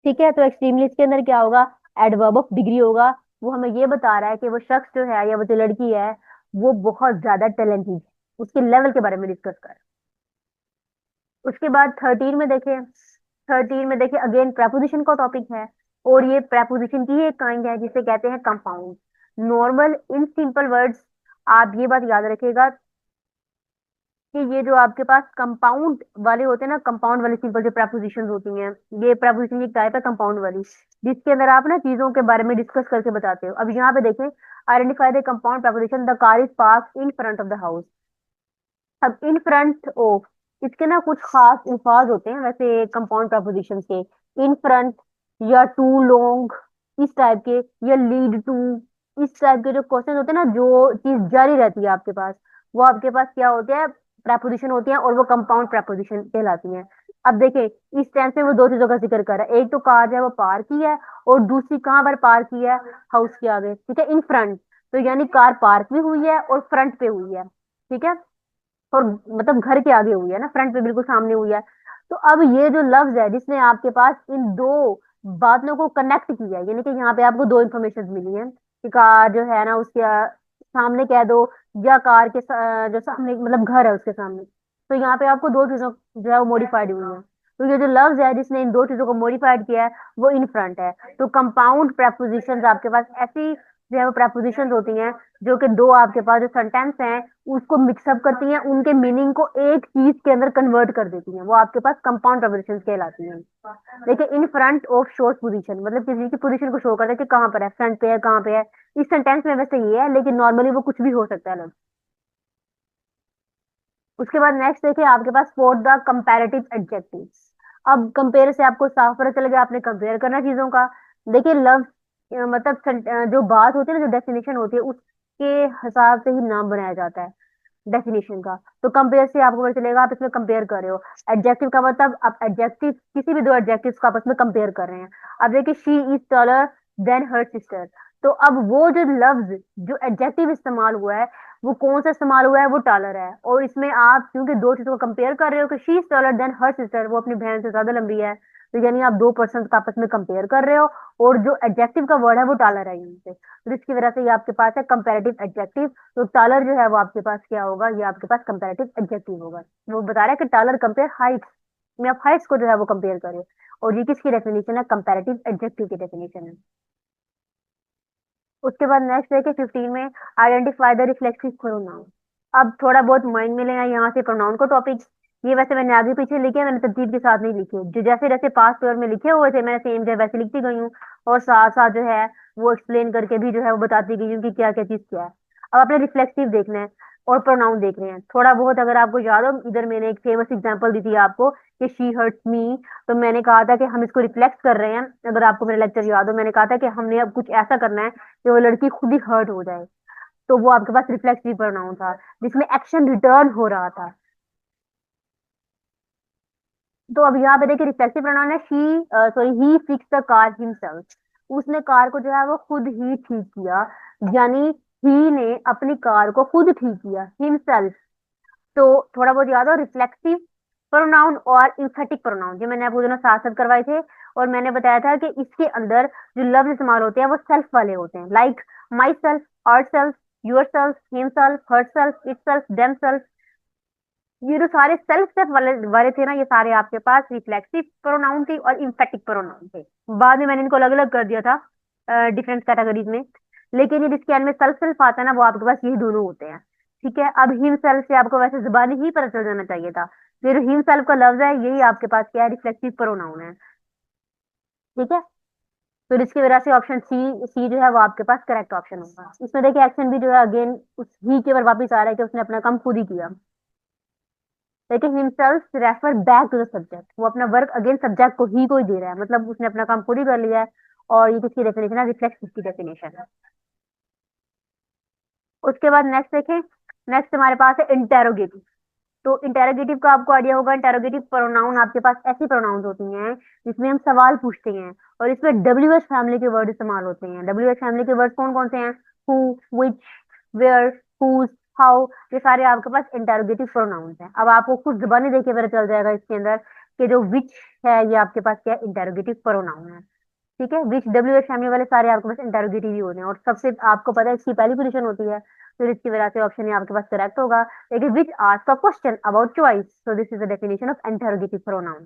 ठीक है, तो एक्सट्रीमली इसके अंदर क्या होगा, एडवर्ब ऑफ डिग्री होगा। वो हमें ये बता रहा है कि वो शख्स जो है या वो जो लड़की है वो बहुत ज्यादा टैलेंटेड है, उसके लेवल के बारे में डिस्कस कर। उसके बाद 13 में देखें। 13 में देखें अगेन प्रेपोजिशन का टॉपिक है, और ये प्रेपोजिशन की ही एक काइंड है जिसे कहते हैं compound. Normal in simple words, आप ये बात याद रखिएगा कि ये जो आपके पास कंपाउंड वाले होते हैं ना, कंपाउंड वाली सिंपल जो प्रेपोजिशन होती हैं, ये प्रेपोजिशन की टाइप है कंपाउंड वाली, जिसके अंदर आप ना चीजों के बारे में डिस्कस करके बताते हो। अब यहाँ पे देखें, identify the compound preposition, the car is parked in front of the house. अब इन फ्रंट ऑफ, इसके ना कुछ खास अल्फाज होते हैं वैसे कंपाउंड प्रेपोजिशन के। इन फ्रंट, या टू लॉन्ग, इस टाइप के, या लीड टू, इस टाइप के जो क्वेश्चन होते हैं ना, जो चीज जारी रहती है आपके पास, वो आपके पास क्या होते हैं, प्रेपोजिशन होती हैं, और वो कंपाउंड प्रेपोजिशन कहलाती हैं। अब देखें, इस टेंस में वो दो चीजों का जिक्र कर रहा है, एक तो कार जो है वो पार्क की है, और दूसरी कहाँ पर पार्क की है, हाउस के आगे। ठीक है, इन फ्रंट, तो यानी कार पार्क भी हुई है और फ्रंट पे हुई है। ठीक है, और मतलब घर के आगे हुई है ना, फ्रंट पे बिल्कुल सामने हुई है। तो अब ये जो लफ्ज है जिसने आपके पास इन दो बातों को कनेक्ट किया है, यानी कि यहाँ पे आपको दो इन्फॉर्मेशन मिली है कि कार जो है ना उसके सामने कह दो, या कार के जो सामने मतलब घर है उसके सामने। तो यहाँ पे आपको दो चीजों जो है वो मॉडिफाइड हुई है। तो ये जो लफ्ज है जिसने इन दो चीजों को मॉडिफाइड किया है वो इन फ्रंट है। तो कंपाउंड प्रेपोजिशंस आपके पास ऐसी जो है वो प्रेपोजिशंस होती हैं जो कि दो आपके पास जो सेंटेंस हैं उसको मिक्सअप करती हैं, उनके मीनिंग को एक चीज के अंदर कन्वर्ट कर देती हैं, वो आपके पास कंपाउंड प्रेपोजिशन कहलाती हैं। देखिए in front of shows position, मतलब किसी की पोजीशन को शो करता है कि कहाँ पर है, फ्रंट पे है, कहाँ पे है। इस सेंटेंस में वैसे ये है, लेकिन नॉर्मली वो कुछ भी हो सकता है। उसके बाद नेक्स्ट देखिए आपके पास फॉर द कंपैरेटिव एडजेक्टिव्स। अब कंपेयर से आपको साफ पता चल गया, आपने कंपेयर करना चीजों का। देखिए लव मतलब जो बात होती है ना, जो डेफिनेशन होती है उसके हिसाब से ही नाम बनाया जाता है डेफिनेशन का। तो कंपेयर से आपको पता चलेगा आप इसमें कंपेयर कर रहे हो। एडजेक्टिव का मतलब आप एडजेक्टिव किसी भी दो एडजेक्टिव्स को आपस में कंपेयर कर रहे हैं। अब देखिए she is taller than her sister. तो अब वो जो लफ्ज, जो एडजेक्टिव इस्तेमाल हुआ है, वो कौन सा इस्तेमाल हुआ है, वो टालर है। और इसमें आप क्योंकि दो चीजों को कंपेयर कर रहे हो कि she is taller than her sister, वो अपनी बहन से ज्यादा लंबी है, तो यानी आप दो पर्सन का आपस में कंपेयर कर रहे हो। और जो एडजेक्टिव का वर्ड है वो टालर है यहाँ से, तो इसकी वजह से ये आपके पास है कंपेरेटिव एडजेक्टिव। तो टालर जो है वो आपके पास क्या होगा, ये आपके पास कंपेरेटिव एडजेक्टिव होगा। वो बता रहा है कि टालर कंपेयर हाइट्स, में आप हाइट्स को जो है वो कंपेयर करें। और ये किसकी डेफिनेशन है, कंपेरेटिव एडजेक्टिव की डेफिनेशन है। उसके बाद नेक्स्ट है कि 15 में आइडेंटिफाई द रिफ्लेक्सिव प्रोनाउन। अब थोड़ा बहुत माइंड में लेना यहाँ से प्रोनाउन को टॉपिक। ये वैसे मैंने आगे पीछे लिखे, मैंने तरतीब के साथ नहीं लिखे, जो जैसे जैसे पास्ट पेपर में लिखे हुए थे मैंने सेम जो है वैसे लिखती गई हूँ। और साथ साथ जो है वो एक्सप्लेन करके भी जो है वो बताती गई हूँ कि क्या क्या चीज क्या है। अब आपने रिफ्लेक्सिव देखना है और प्रोनाउन देख रहे हैं थोड़ा बहुत। अगर आपको याद हो, इधर मैंने एक फेमस एग्जांपल दी थी आपको कि शी हर्ट्स मी। तो मैंने कहा था कि हम इसको रिफ्लेक्ट कर रहे हैं। अगर आपको मेरा लेक्चर याद हो, मैंने कहा था कि हमने अब कुछ ऐसा करना है कि वो लड़की खुद ही हर्ट हो जाए। तो वो आपके पास रिफ्लेक्सिव प्रोनाउन था जिसमें एक्शन रिटर्न हो रहा था। तो अब यहाँ पे देखिए रिफ्लेक्सिव प्रोनाउन है she, sorry he fix the car himself. उसने कार को जो है वो खुद ही ठीक किया, यानी ही ने अपनी कार को खुद ठीक किया, हिमसेल्फ। तो थोड़ा बहुत याद हो, रिफ्लेक्सिव प्रोनाउन और इंफेटिक प्रोनाउन जो मैंने आपको दोनों साथ साथ करवाए थे। और मैंने बताया था कि इसके अंदर जो लफ्ज इस्तेमाल होते हैं वो सेल्फ वाले होते हैं, like myself, ourself, yourself, himself, herself, itself, themself. ये जो सारे सेल्फ सेल्फ वाले वाले थे ना, ये सारे आपके पास रिफ्लेक्सिव प्रोनाउन थे और इंफेटिक प्रोनाउन थे। बाद में मैंने इनको अलग अलग कर दिया था डिफरेंट कैटेगरीज में। लेकिन ये जिसके एंड में सेल्फ सेल्फ आता है ना, वो आपके पास यही दोनों होते हैं। ठीक है, अब हिम सेल्फ से आपको वैसे जुबानी ही पता चल जाना चाहिए था। तो ये जो हिम सेल्फ का लफ्ज है यही आपके पास क्या है, रिफ्लेक्सिव प्रोनाउन है। ठीक है, तो इसकी वजह से ऑप्शन सी सी जो है वो आपके पास करेक्ट ऑप्शन होगा। इसमें देखिए एक्शन भी जो है अगेन उस ही के ऊपर वापिस आ रहा है कि उसने अपना काम खुद ही किया। लेकिन himself refer back to the subject, वो अपना वर्क अगेन सब्जेक्ट को ही दे रहा है, मतलब उसने अपना काम पूरी कर लिया है। और ये किसकी डेफिनेशन है, रिफ्लेक्स की डेफिनेशन है। उसके बाद नेक्स्ट देखें। नेक्स्ट हमारे पास है इंटेरोगेटिव। तो इंटेरोगेटिव का आपको आइडिया होगा, इंटेरोगेटिव प्रोनाउन आपके पास ऐसी प्रोनाउंस होती हैं जिसमें हम सवाल पूछते हैं। और इसमें डब्ल्यू एच फैमिली के वर्ड इस्तेमाल होते हैं। डब्ल्यू एच फैमिली के वर्ड कौन कौन से हैं, who, which, where, whose, how. ये सारे आपके पास इंटेरोगेटिव प्रोनाउंस हैं। अब आपको कुछ जुबानी देखे पता चल जाएगा इसके अंदर कि जो विच है ये आपके पास क्या इंटेरोगेटिव प्रोनाउन है। ठीक है, विच डब्ल्यू एच फैमिली वाले सारे आपके पास इंटेरोगेटिव ही होते हैं। और सबसे आपको पता है इसकी पहली पोजीशन होती है, तो इसकी वजह से ऑप्शन ये आपके पास करेक्ट होगा। लेकिन which ask a question about choice, so this is the definition of interrogative pronoun.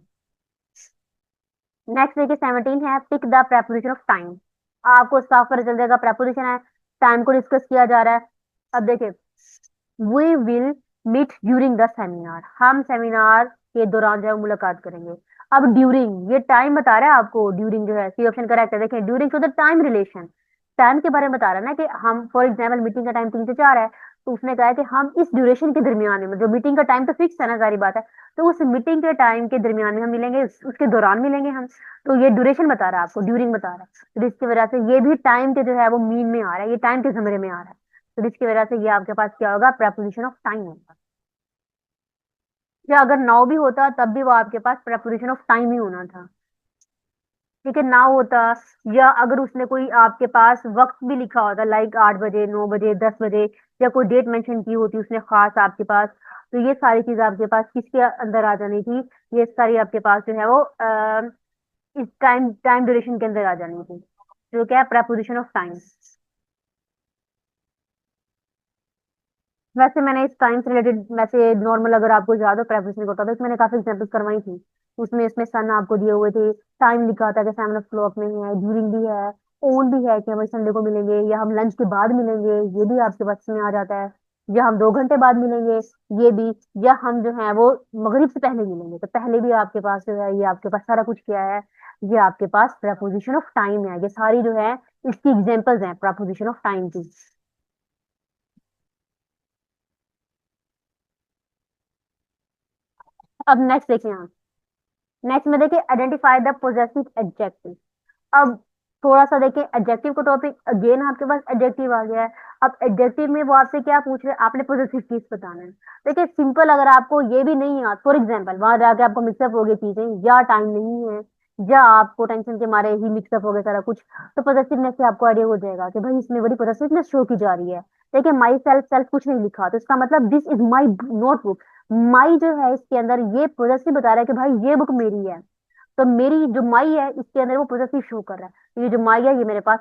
Next देखिए 17 है pick the preposition of time. आपको साफ पता चल जाएगा प्रेपोजिशन है, टाइम को डिस्कस किया जा रहा है। अब देखिए we will meet during the seminar, हम सेमिनार के दौरान जो है मुलाकात करेंगे। अब ड्यूरिंग ये टाइम बता रहा है आपको, ड्यूरिंग जो है सी ऑप्शन करेक्ट है। देखिए during to the time relation, time के बारे में बता रहा है ना कि हम फॉर एग्जाम्पल मीटिंग का टाइम 3 से 4 है, तो उसने कहा है कि हम इस ड्यूरेशन के दरमियान में, जो मीटिंग का टाइम तो फिक्स है ना, सारी बात है, तो उस मीटिंग के टाइम के दरमियान में हम मिलेंगे, उसके दौरान मिलेंगे हम। तो ये ड्यूरेशन बता रहा है आपको, ड्यूरिंग बता रहा है। तो इसकी वजह से ये भी टाइम के जो है वो मीन में आ रहा है, ये टाइम के जमरे में आ रहा है। तो इसकी वजह से ये आपके पास क्या होगा, प्रेपोजिशन ऑफ टाइम होगा। या अगर नाउ भी होता तब भी वो आपके पास प्रेपोजिशन ऑफ टाइम ही होना था। ठीक है, नाउ होता, या अगर उसने कोई आपके पास वक्त भी लिखा होता लाइक 8 बजे, 9 बजे, 10 बजे, या कोई डेट मेंशन की होती उसने खास आपके पास, तो ये सारी चीज आपके पास किसके अंदर आ जानी थी, ये सारी आपके पास जो है वो इस टाइम टाइम ड्यूरेशन के अंदर आ जानी थी, जो क्या है प्रेपोजिशन ऑफ टाइम। वैसे मैंने इस टाइम से रिलेटेड वैसे नॉर्मल अगर आपको याद हो प्रेपोजिशन का टॉपिक मैंने काफी एग्जांपल्स करवाई थी। उसमें इसमें सन आपको दिए हुए थे, टाइम लिखा था कि 7 o'clock में है, ड्यूरिंग भी है, ओन भी है कि हम संडे को मिलेंगे या हम लंच के बाद मिलेंगे, ये भी आपके पास में आ जाता है। या हम 2 घंटे बाद मिलेंगे, ये भी। या हम जो है वो मगरिब से पहले मिलेंगे, तो पहले भी आपके पास जो है ये आपके पास सारा कुछ क्या है, ये आपके पास प्रपोजिशन ऑफ टाइम है। ये सारी जो है इसकी एग्जाम्पल्स हैं प्रपोजिशन ऑफ टाइम की। अब नेक्स्ट देखिए यहाँ, नेक्स्ट में देखिए आइडेंटिफाई द पोजेसिव एडजेक्टिव। अब थोड़ा सा देखिए एडजेक्टिव का टॉपिक, अगेन आपके पास एडजेक्टिव आ गया है। अब एडजेक्टिव में वो आपसे क्या पूछ रहे हैं, आपने पॉजिटिव चीज बताना है। देखिए सिंपल, अगर आपको ये भी नहीं याद, फॉर एग्जांपल वहां जाके आपको मिक्सअप हो गई चीजें, या टाइम नहीं है, या आपको टेंशन के मारे ही मिक्सअप हो गया सारा कुछ, तो पॉजिटिवनेस से आपको आइडिया हो जाएगा कि भाई इसमें बड़ी पॉजिटिवनेस शो की जा रही है। देखिए माई सेल्फ, सेल्फ कुछ नहीं लिखा, तो इसका मतलब दिस इज माई नोटबुक। माई जो है इसके अंदर ये पॉजिटिव बता रहा है कि भाई ये बुक मेरी है। तो मेरी जो माई है इसके अंदर वो पॉजिटिव शो कर रहा है, तो ये जो माई है ये मेरे पास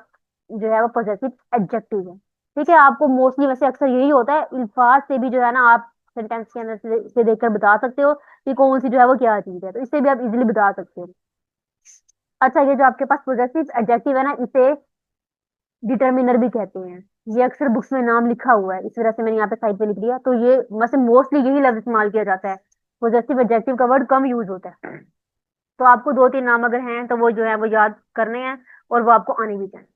जो है वो पॉजिटिव एडजेक्टिव है। ठीक है, आपको मोस्टली वैसे अक्सर यही होता है, अल्फाज से भी जो है ना आप सेंटेंस के अंदर से देखकर बता सकते हो कि कौन सी जो है वो क्या चीज है, तो इससे भी आप इजीली बता सकते हो। अच्छा, ये जो आपके पास पॉजिटिव एडजेक्टिव है ना, इसे डिटर्मिनर भी कहते हैं। ये अक्सर बुक्स में नाम लिखा हुआ है, इस वजह से मैंने यहाँ पे साइड पे लिख दिया। तो ये वैसे मोस्टली यही लफ्ज इस्तेमाल किया जाता है, पॉजिटिव एडजेक्टिव का वर्ड कम यूज होता है। तो आपको दो तीन नाम अगर हैं तो वो जो है वो याद करने हैं, और वो आपको आने भी चाहिए।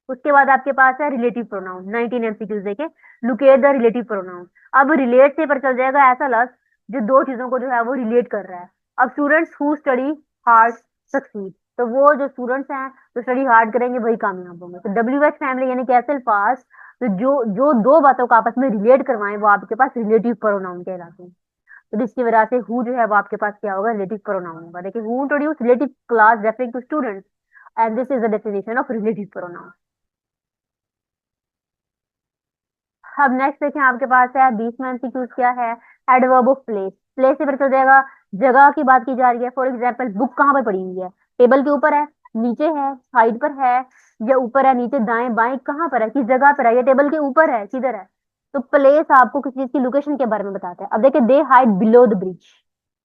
उसके बाद आपके पास है रिलेटिव प्रोनाउन, 19 एमसीक्यूज देखे। Locate the relative pronoun. अब रिलेट से पर चल जाएगा ऐसा लफ्ज जो दो चीजों को जो है वो रिलेट कर रहा है। अब students who study hard succeed, तो वो जो स्टूडेंट्स हैं जो स्टडी हार्ड करेंगे वही कामयाब होंगे। तो डब्ल्यू एच फैमिली यानी कैसल पास, तो जो जो दो बातों को आपस में रिलेट करवाएं वो आपके पास रिलेटिव प्रोनाउन कहलाते हैं। तो इसकी वजह से हु जो है वो आपके पास क्या होगा, रिलेटिव प्रोनाउन होगा। देखिए who introduce relative clause referring to students, and this is the definition of relative pronoun. अब नेक्स्ट देखें, आपके पास है 20 में एमसीक्यूज क्या है, एडवर्ब ऑफ प्लेस। प्लेस से पता चल जाएगा जगह की बात की जा रही है। फॉर एग्जाम्पल बुक कहाँ पर पड़ी हुई है, टेबल के ऊपर है, नीचे है, साइड पर है, या ऊपर है, नीचे, दाएं बाएं, कहाँ पर है, किस जगह पर है, या टेबल के ऊपर है, किधर है। तो प्लेस आपको किसी चीज की लोकेशन के बारे में बताता है। अब देखिए दे हाइड बिलो द ब्रिज,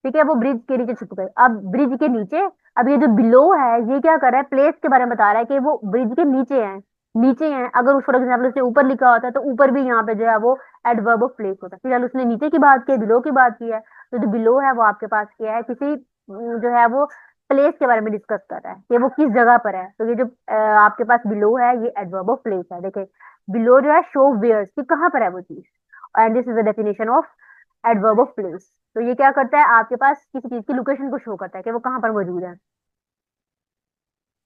ठीक है, वो ब्रिज के नीचे छुप गए। अब ब्रिज के नीचे, अब ये जो बिलो है ये क्या कर रहा है, प्लेस के बारे में बता रहा है कि वो ब्रिज के नीचे है, नीचे है। अगर फॉर एग्जाम्पल उससे ऊपर लिखा होता है तो ऊपर भी यहाँ पे जो है वो एडवर्ब ऑफ प्लेस होता है। फिलहाल उसने नीचे की बात की है, बिलो की बात की है, तो जो बिलो है वो आपके पास क्या है, किसी जो है वो प्लेस के बारे में डिस्कस कर रहा है कि वो किस जगह पर है। तो ये जो आपके पास बिलो है ये एडवर्ब ऑफ प्लेस है। देखिए बिलो जो है शो वेयर, कि कहाँ पर है वो चीज, and this is the definition of adverb of place. तो ये क्या करता है, आपके पास किसी चीज की लोकेशन को शो करता है कि वो कहाँ पर मौजूद है।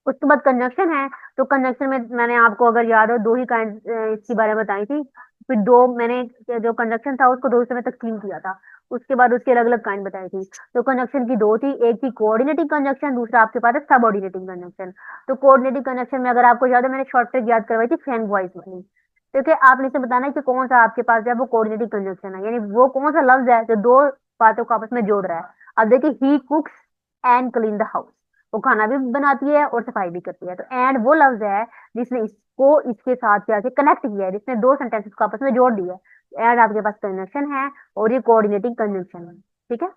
उसके बाद कंजंक्शन है। तो कंजंक्शन में मैंने आपको अगर याद हो दो ही काइंड इसके बारे में बताई थी। फिर दो मैंने जो कंजंक्शन था उसको दो हिस्से में तकसीम किया था। उसके बाद उसकी अलग अलग काइंड बताई थी। तो कंजंक्शन की दो थी, एक थी कोऑर्डिनेटिंग कंजंक्शन, दूसरा आपके पास है सबऑर्डिनेटिंग कंजंक्शन। तो कोऑर्डिनेटिंग कंजंक्शन में अगर आपको याद है मैंने शॉर्ट ट्रिक याद करवाई थी फैन वॉइस वाली। क्योंकि आपने इसे बताना है कि कौन सा आपके पास जो है वो कोऑर्डिनेटिंग कंजंक्शन है, यानी वो कौन सा लफ्ज है जो दो बातों को आपस में जोड़ रहा है। अब देखिए he cooks and clean the house, वो खाना भी बनाती है और सफाई भी करती है। तो एंड वो लफ्ज है जिसने इसको इसके साथ क्या कनेक्ट किया है, जिसने दो सेंटेंसेस को आपस में जोड़ दिया है। एंड आपके पास कंजंक्शन है और ये कोऑर्डिनेटिंग कंजंक्शन है। ठीक है,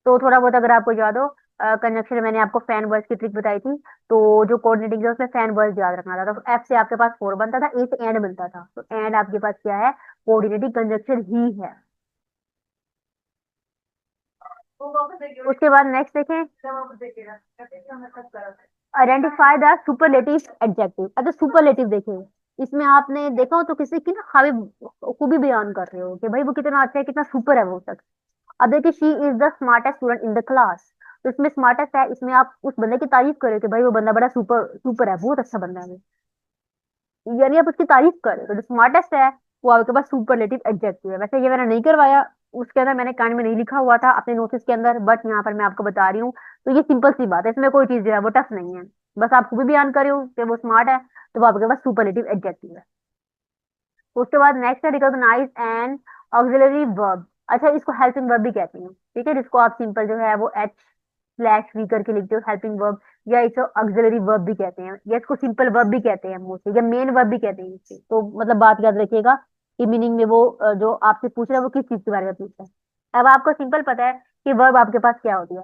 तो थोड़ा बहुत अगर आपको याद हो कंजंक्शन में मैंने आपको फैन वर्ड्स की ट्रिक बताई थी। तो जो कोऑर्डिनेटिंग है उसमें फैन वर्ड्स याद रखना था। तो एफ से आपके पास फोर बनता था, ए से एंड बनता था। तो एंड आपके पास क्या है, कोऑर्डिनेटिंग कंजंक्शन ही है। उसके बाद नेक्स्ट देखें, आइडेंटिफाई द सुपरलेटिव एडजेक्टिव। अच्छा सुपरलेटिव देखें, इसमें आपने देखा हो तो किसी की ना खाली खूबी बयान कर रहे हो कि भाई वो कितना अच्छा है, कितना सुपर है वो शख्स। अब देखिए she is the smartest student in the class. तो इसमें स्मार्टेस्ट है, इसमें आप उस बंदे की तारीफ करें कि भाई वो बंदा बड़ा सुपर सुपर है, बहुत अच्छा बंदा है वो, यानी आप उसकी तारीफ करें। तो जो स्मार्टेस्ट है वो आपके पास सुपरलेटिव एडजेक्टिव है। वैसे ये मैंने नहीं करवाया, उसके अंदर मैंने कांड में नहीं लिखा हुआ था अपने नोटिस के अंदर, बट यहाँ पर मैं आपको बता रही हूँ। तो ये सिंपल सी बात है, इसमें कोई चीज जो है वो टफ नहीं है। बस आप खूब भी बयान करे हो कि वो स्मार्ट है, तो वो आपके पास सुपरलेटिव एडजेक्टिव है। उसके बाद नेक्स्ट है रिकॉग्नाइज एंड ऑक्सिलरी वर्ब। अच्छा इसको हेल्पिंग वर्ब भी कहते हैं, ठीक है, जिसको आप सिंपल जो है वो एच स्लैश वी करके लिखते हो हेल्पिंग वर्ब, या इसको ऑक्सिलरी वर्ब भी कहते हैं, या इसको सिंपल वर्ब भी कहते हैं मोस्टली, या मेन वर्ब भी कहते हैं इससे। तो मतलब बात याद रखिएगा कि मीनिंग में वो जो आपसे पूछ रहा है वो किस चीज के बारे में पूछ रहा है। अब आपको सिंपल पता है कि वर्ब आपके पास क्या होती है,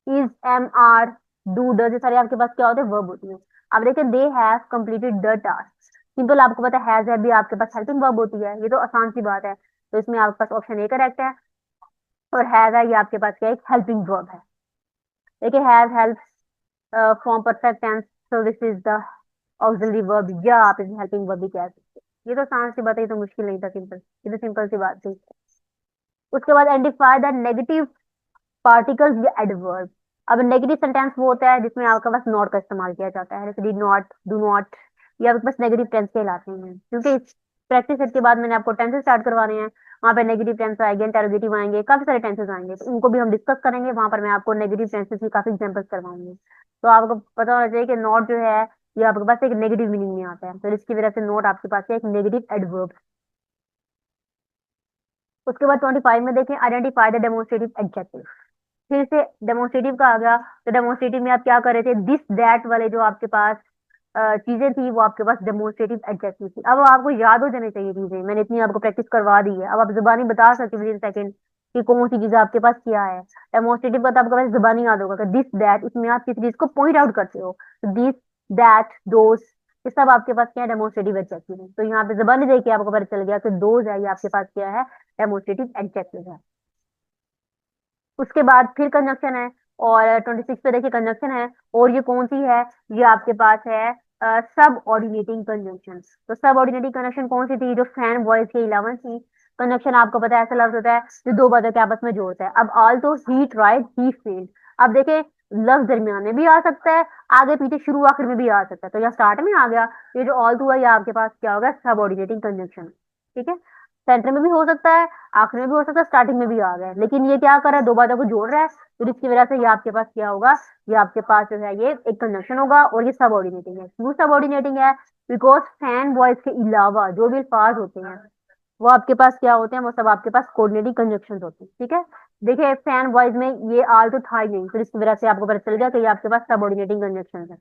is, am, are, do, does, ये सारे आपके पास क्या होते हैं, वर्ब होती है। अब देखिए they have completed the task, simple आपको पता है हैज है भी आपके पास हेल्पिंग वर्ब होती है, ये तो आसान सी बात है। तो इसमें आपके पास ऑप्शन ए करेक्ट है, और हैज है ये आपके पास क्या है, एक हेल्पिंग वर्ब है। देखिए has help from perfect tense, so this is the auxiliary verb, या आप इसे हेल्पिंग वर्ब भी कह सकते हैं। ये तो आसान सी बात है, ये तो मुश्किल नहीं था, सिंपल, ये तो सिंपल सी बात थी। उसके बाद आइडेंटिफाई द नेगेटिव पार्टिकल्स या एडवर्ब। अब नेगेटिव सेंटेंस वो होता है जिसमें आपके पास नॉट का इस्तेमाल किया जाता है, जैसे डिड नॉट, डू नॉट, ये आपके पास नेगेटिव टेंस कहलाते हैं। क्योंकि इस प्रैक्टिस सेट के बाद मैंने आपको टेंसेस स्टार्ट करवाने हैं, वहाँ पे नेगेटिव टेंस आएंगे, इंटरोगेटिव आएंगे, काफी सारे टेंसेस आएंगे, तो उनको भी हम डिस्कस करेंगे। वहां पर मैं आपको नेगेटिव टेंसेस की काफी एग्जांपल्स करवाऊंगी। तो आपको पता होना चाहिए कि नॉट जो है ये आपके पास एक नेगेटिव मीनिंग में आता है, तो इसकी वजह से नॉट आपके पास है एक नेगेटिव एडवर्ब। उसके बाद 25 में देखें, आइडेंटिफाई द डेमोन्स्ट्रेटिव एडजेक्टिव। फिर से डेमोन्स्ट्रेटिव का आ गया, तो डेमोन्स्ट्रेटिव में आप क्या कर रहे थे, दिस दैट वाले जो आपके पास चीजें थी वो आपके पास डेमोन्स्ट्रेटिव एडजेक्टिव थी। अब आपको याद हो जानी चाहिए चीजें, मैंने इतनी आपको प्रैक्टिस करवा दी है, अब आप जुबानी बता सकते विद इन सेकंड कि कौन सी चीजें आपके पास क्या है। डेमोन्स्ट्रेटिव का तो आपके पास जुबानी याद होगा कि दिस दैट, इसमें आप किसी चीज को पॉइंट आउट करते हो, तो दिस दैट दोस, ये सब आपके पास क्या है, डेमोन्स्ट्रेटिव एडजेक्टिव है। तो यहाँ पे जुबानी देखिए आपको पता चल गया कि दोज है, ये आपके पास क्या है, डेमोन्स्ट्रेटिव एडजेक्टिव है। उसके बाद फिर कंजक्शन है, और 26 पे देखिए कंजक्शन है, और ये कौन सी है, ये आपके पास है सब ऑर्डिनेटिंग कंजंक्शन। तो सब ऑर्डिनेटिंग कंजंक्शन कौन सी थी, जो फैन वॉइस के अलावा थी। कंजक्शन आपको पता है ऐसा लफ्ज होता है जो दो बातों के आपस में जोड़ता है। अब ऑल तो ही ट्राइड ही फेल्ड, अब देखे लफ्ज दरमियान में भी आ सकता है, आगे पीछे शुरू आखिर में भी आ सकता है, तो यहाँ स्टार्ट में आ गया, ये जो ऑल टू है ये आपके पास क्या होगा, सब ऑर्डिनेटिंग कंजंक्शन। ठीक है, सेंटर में भी हो सकता है, आखिर में भी हो सकता है, स्टार्टिंग में भी आ गया है, लेकिन ये क्या कर रहा है, दो बातों को जोड़ रहा है, तो इसकी वजह से ये आपके पास क्या होगा, ये आपके पास जो है ये एक कंजंक्शन होगा, और ये सब ऑर्डिनेटिंग है। क्यों सब ऑर्डिनेटिंग है, बिकॉज फैन वॉइस के अलावा जो भी अल्फाज होते हैं वो आपके पास क्या होते हैं, वो सब आपके पास कोऑर्डिनेटिंग कंजंक्शन होते हैं। ठीक है, देखिए फैन वॉइस में ये आल तो था ही नहीं, तो इसकी वजह से आपको पता चल गया कि ये आपके पास सब ऑर्डिनेटिंग कंजंक्शन है।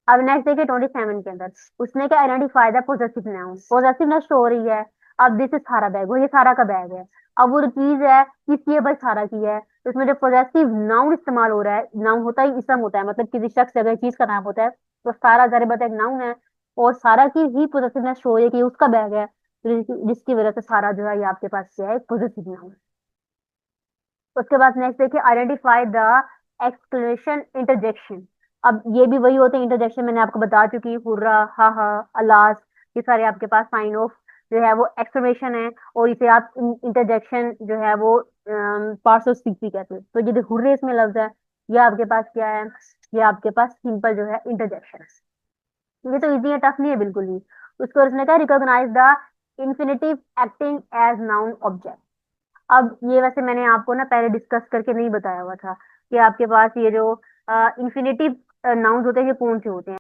अब नेक्स्ट देखिए 27 के अंदर, उसने क्या identify the possessive noun, possessiveness show हो रही है। अब दिस इज सारा बैग, वो ये सारा का बैग है। अब वो चीज है किसकी है भाई, सारा की है, तो इसमें जो पॉजेसिव नाउन इस्तेमाल हो रहा है, नाउन होता ही इसम होता है, मतलब किसी शख्स जगह चीज का नाम होता है, तो सारा जारे बता एक नाउन है, और सारा की ही पॉजेसिवनेस शो हो रही है कि उसका बैग है, तो जिसकी वजह से सारा जो है ये आपके पास क्या है, पॉजेसिव नाउन। उसके बाद नेक्स्ट देखिए, आइडेंटिफाई द एक्सक्लेमेशन इंटरजेक्शन। अब ये भी वही होते हैं इंटरजेक्शन, मैंने आपको बता चुकी, हुर्रा, हा हा, अलास, ये सारे आपके पास साइन ऑफ जो है वो एक्सक्लेमेशन है, और इसे आप इंटरजेक्शन जो है वो पार्ट्स ऑफ स्पीच भी कहते हैं। तो ये जो हुर्रे इसमें लफ्ज है, ये आपके पास क्या है, ये आपके पास सिंपल जो है इंटरजेक्शन। ये तो इजी है, टफ नहीं है बिल्कुल ही। उसको उसने कहा, recognise the infinitive acting as noun object. अब ये वैसे मैंने आपको ना पहले डिस्कस करके नहीं बताया हुआ था कि आपके पास ये जो इन्फिनेटिव नाउन्स होते हैं ये कौन से होते हैं।